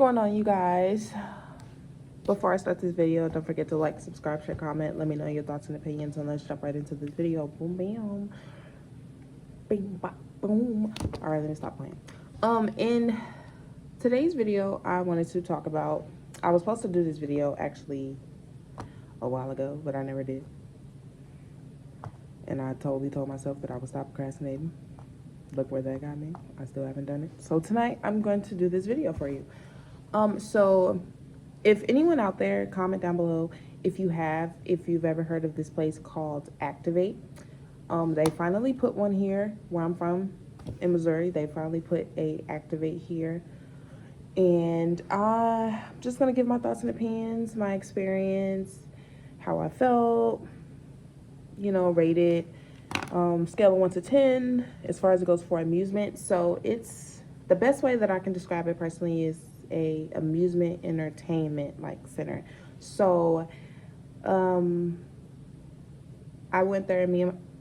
going on, you guys? Before I start this video, don't forget to like, subscribe, share, comment. Let me know your thoughts and opinions, and let's jump right into this video. Boom, bam, bing, bop, boom. All right, let me stop playing. In today's video, I wanted to talk about. I was supposed to do this video actually a while ago, but I never did, and I totally told myself that I would stop procrastinating. Look where that got me. I still haven't done it. So tonight, I'm going to do this video for you. So if anyone out there, comment down below if you've ever heard of this place called Activate. They finally put one here where I'm from in Missouri. They finally put a Activate here, and I'm just gonna give my thoughts and opinions, my experience, how I felt, rate it, scale of 1 to 10 as far as it goes for amusement. So it's the best way that I can describe it personally is a amusement entertainment like center. So I went there, and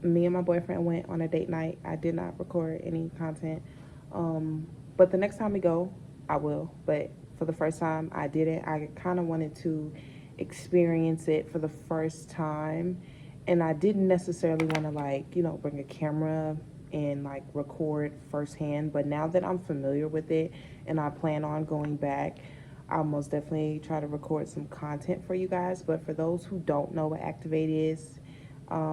me and my boyfriend went on a date night. I did not record any content, but the next time we go I will. But for the first time I didn't. I kind of wanted to experience it for the first time, and I didn't necessarily want to bring a camera and record firsthand. But now that I'm familiar with it and I plan on going back, I'll most definitely try to record some content for you guys. But for those who don't know what Activate is, I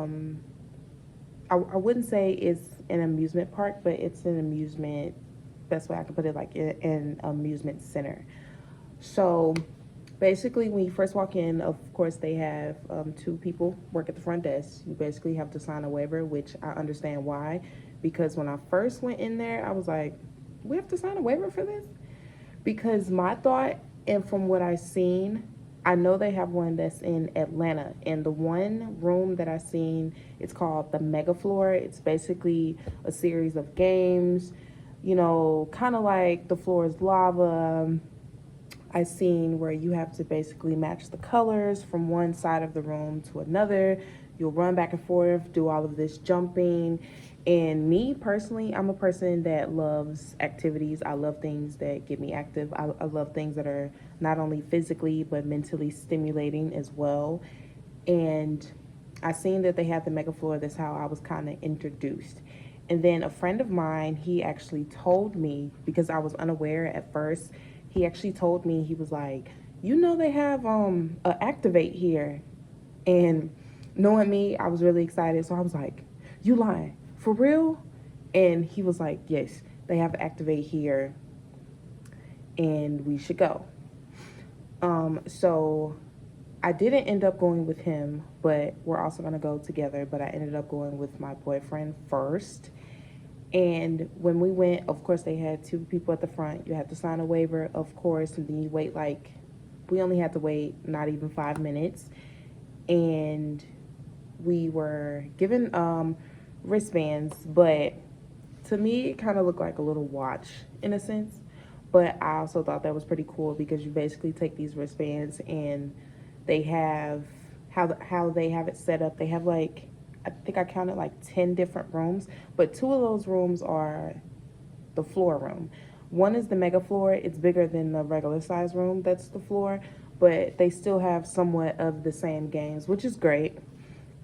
wouldn't say it's an amusement park, but it's an amusement, best way I can put it, like an amusement center. So basically, when you first walk in, of course, they have 2 people work at the front desk. You basically have to sign a waiver, which I understand why, because when I first went in there, I was like, we have to sign a waiver for this? Because my thought, and from what I've seen, I know they have one that's in Atlanta, and the one room that I've seen, it's called the Mega Floor. It's basically a series of games, kind of like the floor is lava. I've seen where you have to basically match the colors from one side of the room to another. You'll run back and forth, do all of this jumping. And me personally, I'm a person that loves activities. I love things that get me active. I love things that are not only physically but mentally stimulating as well. And I seen that they had the Mega Floor. That's how I was kind of introduced. And then a friend of mine, he actually told me, because I was unaware at first, he actually told me, he was like, they have a Activate here. And knowing me, I was really excited. So I was like, you lying, for real? And he was like, yes, they have Activate here and we should go. So I didn't end up going with him, but we're also gonna go together. But I ended up going with my boyfriend first. And when we went, of course, they had 2 people at the front. You had to sign a waiver, of course, and then you wait we only had to wait not even 5 minutes. And we were given wristbands, but to me, it kind of looked like a little watch in a sense. But I also thought that was pretty cool, because you basically take these wristbands and they have how they have it set up. They have I think I counted 10 different rooms, but 2 of those rooms are the floor room. One is the Mega Floor. It's bigger than the regular size room that's the floor, but they still have somewhat of the same games, which is great.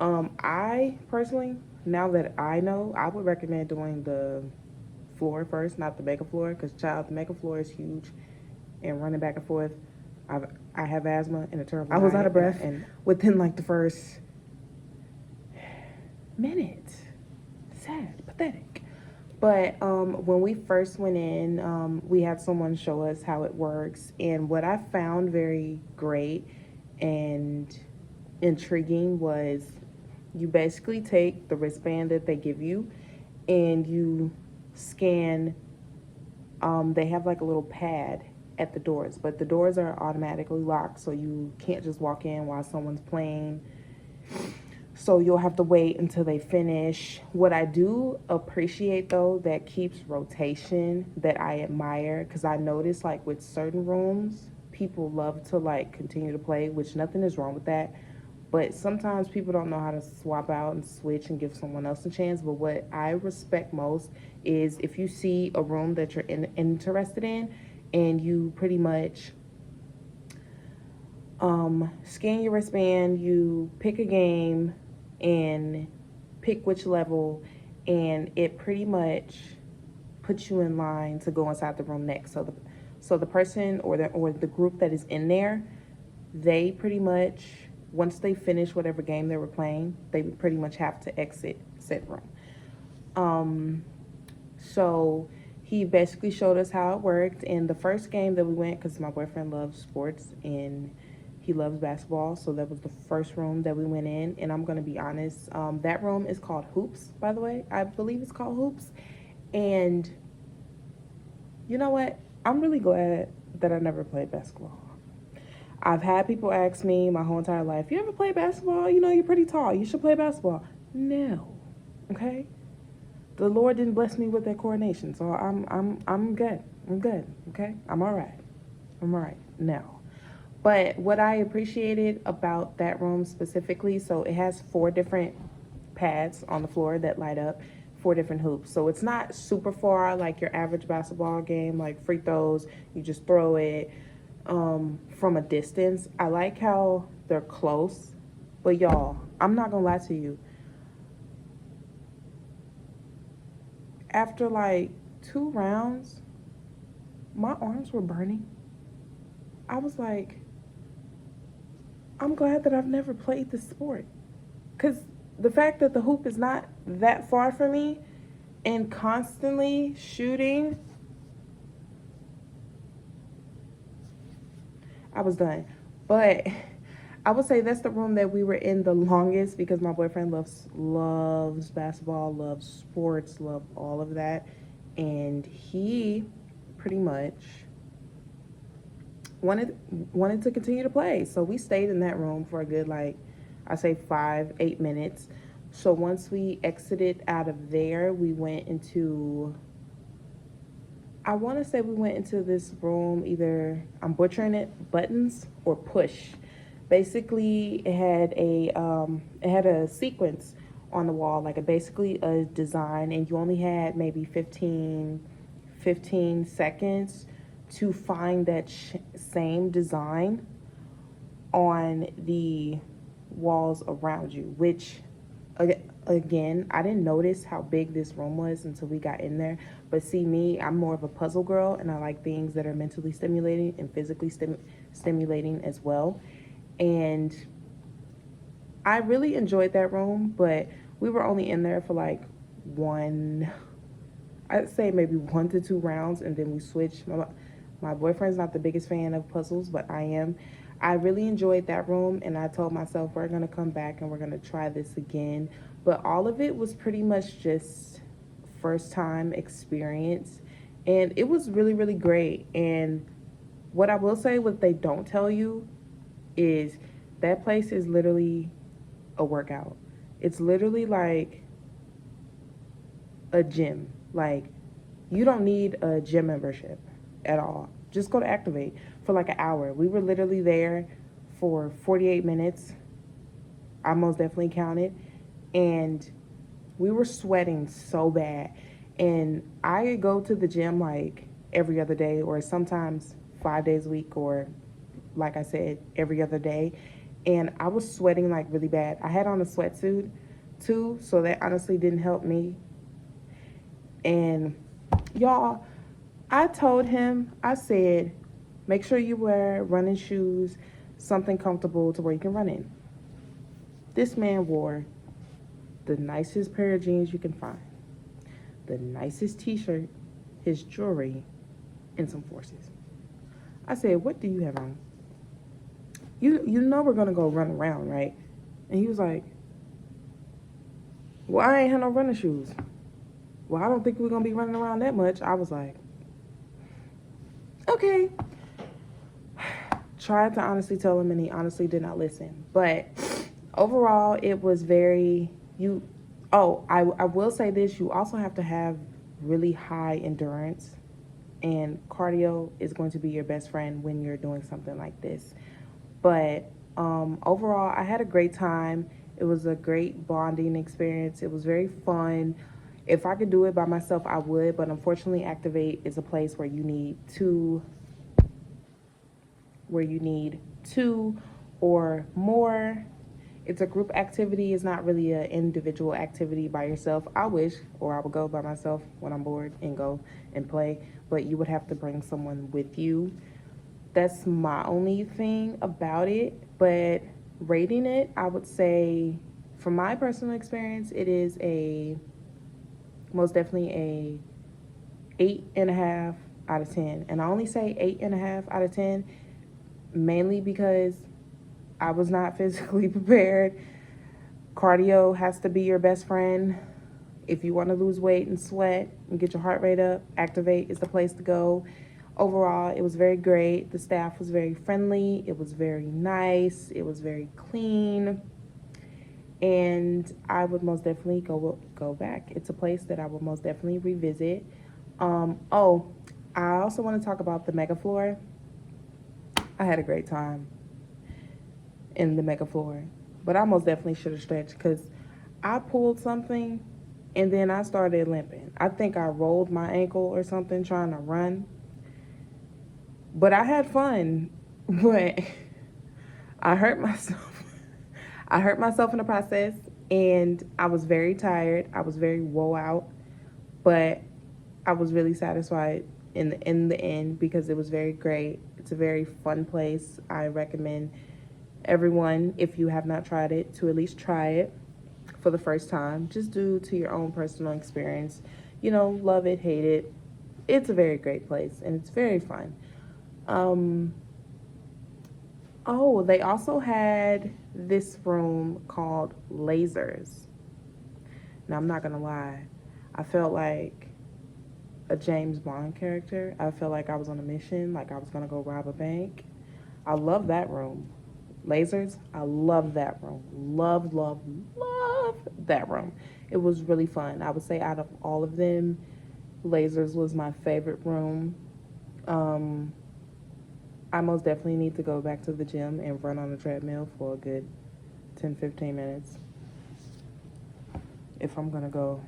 I personally, now that I know, I would recommend doing the floor first, not the Mega Floor, because the Mega Floor is huge, and running back and forth, I have asthma and a terrible. I was out of breath, and within the first minute. Sad, pathetic. But when we first went in, we had someone show us how it works, and what I found very great and intriguing was you basically take the wristband that they give you and you scan. They have a little pad at the doors, but the doors are automatically locked, so you can't just walk in while someone's playing. So you'll have to wait until they finish. What I do appreciate, though, that keeps rotation, that I admire, because I notice with certain rooms, people love to continue to play, which nothing is wrong with that. But sometimes people don't know how to swap out and switch and give someone else a chance. But what I respect most is if you see a room that you're interested in and you pretty much scan your wristband, you pick a game and pick which level, and it pretty much puts you in line to go inside the room next. So the person or the group that is in there, they pretty much, once they finish whatever game they were playing, they pretty much have to exit said room. Um, so he basically showed us how it worked. And the first game that we went, because my boyfriend loves sports and he loves basketball, so that was the first room that we went in. And I'm gonna be honest, that room is called Hoops, by the way. I believe it's called Hoops. And you know what? I'm really glad that I never played basketball. I've had people ask me my whole entire life, "You ever play basketball? You know, you're pretty tall. You should play basketball." No, okay. The Lord didn't bless me with that coordination, so I'm good. I'm good. Okay, I'm all right. I'm all right now. But what I appreciated about that room specifically, so it has 4 different pads on the floor that light up, 4 different hoops. So it's not super far like your average basketball game, like free throws. You just throw it from a distance. I like how they're close, but y'all, I'm not gonna lie to you. After like 2 rounds, my arms were burning. I was like, I'm glad that I've never played this sport. Because the fact that the hoop is not that far from me and constantly shooting, I was done. But I would say that's the room that we were in the longest because my boyfriend loves basketball, loves sports, loves all of that. And he pretty much wanted to continue to play. So we stayed in that room for a good, like, I say 5-8 minutes. So once we exited out of there, we went into, I want to say we went into this room, either, I'm butchering it, buttons or push. Basically, it had a sequence on the wall, like basically a design, and you only had maybe 15 seconds to find that same design on the walls around you, which again, I didn't notice how big this room was until we got in there. But see, me, I'm more of a puzzle girl, and I like things that are mentally stimulating and physically stimulating as well. And I really enjoyed that room, but we were only in there for like one, I'd say maybe 1 to 2 rounds, and then we switched. My boyfriend's not the biggest fan of puzzles, but I am. I really enjoyed that room, and I told myself we're gonna come back and we're gonna try this again. But all of it was pretty much just first time experience, and it was really, really great. And what I will say, what they don't tell you, is that place is literally a workout. It's literally like a gym. Like, you don't need a gym membership at all. Just go to Activate for like an hour. We were literally there for 48 minutes. I most definitely counted. And we were sweating so bad. And I go to the gym like every other day, or sometimes 5 days a week, or like I said, every other day. And I was sweating like really bad. I had on a sweatsuit too, so that honestly didn't help me. And y'all, I told him, I said, make sure you wear running shoes, something comfortable to where you can run in. This man wore the nicest pair of jeans you can find, the nicest t-shirt, his jewelry, and some forces. I said, what do you have on? You know we're gonna go run around, right? And he was like, well, I ain't had no running shoes. Well, I don't think we're gonna be running around that much. I was like, okay. Tried to honestly tell him, and he honestly did not listen. But overall, it was very, I will say this, you also have to have really high endurance, and cardio is going to be your best friend when you're doing something like this. But overall, I had a great time. It was a great bonding experience. It was very fun. If I could do it by myself, I would. But unfortunately, Activate is a place where you need two where you need 2 or more. It's a group activity. It's not really an individual activity by yourself. I wish, or I would go by myself when I'm bored and go and play, but you would have to bring someone with you. That's my only thing about it. But rating it, I would say, from my personal experience, it is a most definitely a 8.5 out of 10. And I only say 8.5 out of 10 mainly because I was not physically prepared. Cardio has to be your best friend. If you want to lose weight and sweat and get your heart rate up, Activate is the place to go. Overall, it was very great. The staff was very friendly. It was very nice. It was very clean. And I would most definitely go back. It's a place that I will most definitely revisit. Oh, I also want to talk about the Mega Floor. I had a great time in the Mega Floor, but I most definitely should have stretched because I pulled something and then I started limping. I think I rolled my ankle or something trying to run, but I had fun. But I hurt myself. I hurt myself in the process, and I was very tired. I was very woe out, but I was really satisfied in the end because it was very great. It's a very fun place. I recommend everyone, if you have not tried it, to at least try it for the first time, just due to your own personal experience. You know, love it, hate it. It's a very great place and it's very fun. Oh, they also had this room called Lasers. Now, I'm not gonna lie, I felt like a James Bond character. I felt like I was on a mission, like I was gonna go rob a bank. I love that room. Lasers, I love that room. Love, love, love that room. It was really fun. I would say out of all of them, Lasers was my favorite room. I most definitely need to go back to the gym and run on the treadmill for a good 10-15 minutes if I'm gonna go,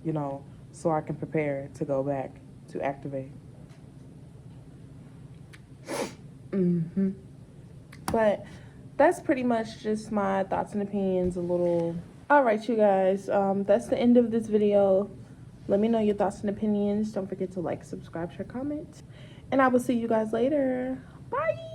you know, so I can prepare to go back to Activate. But that's pretty much just my thoughts and opinions, a little. All right, you guys, that's the end of this video. Let me know your thoughts and opinions. Don't forget to like, subscribe, share, comment, and I will see you guys later. Bye.